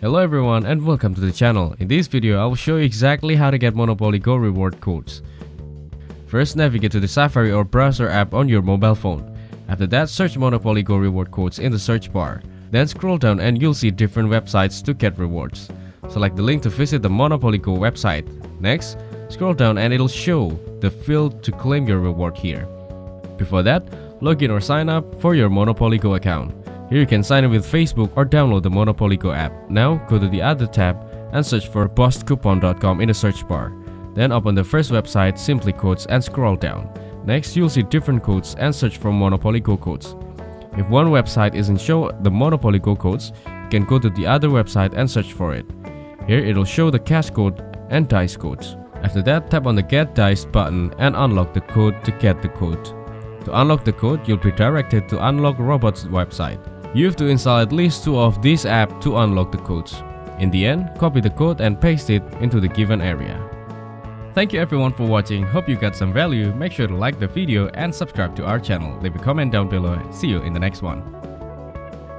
Hello everyone and welcome to the channel. In this video I will show you exactly how to get Monopoly Go reward codes. First, navigate to the Safari or browser app on your mobile phone. After that, search Monopoly Go reward codes in the search bar. Then scroll down and you'll see different websites to get rewards. Select the link to visit the Monopoly Go website. Next, scroll down and it'll show the field to claim your reward here. Before that, log in or sign up for your Monopoly Go account. Here you can sign in with Facebook or download the Monopoly Go app. Now go to the other tab and search for bosscoupon.com in the search bar. Then open the first website, simply codes, and scroll down. Next, you'll see different codes and search for Monopoly Go codes. If one website isn't show the Monopoly Go codes, you can go to the other website and search for it. Here it'll show the cash code and dice codes. After that, tap on the Get Dice button and unlock the code to get the code. To unlock the code, you'll be directed to Unlock Robot's website. You have to install at least 2 of these apps to unlock the codes. In the end, copy the code and paste it into the given area. Thank you everyone for watching. Hope you got some value. Make sure to like the video and subscribe to our channel. Leave a comment down below. See you in the next one.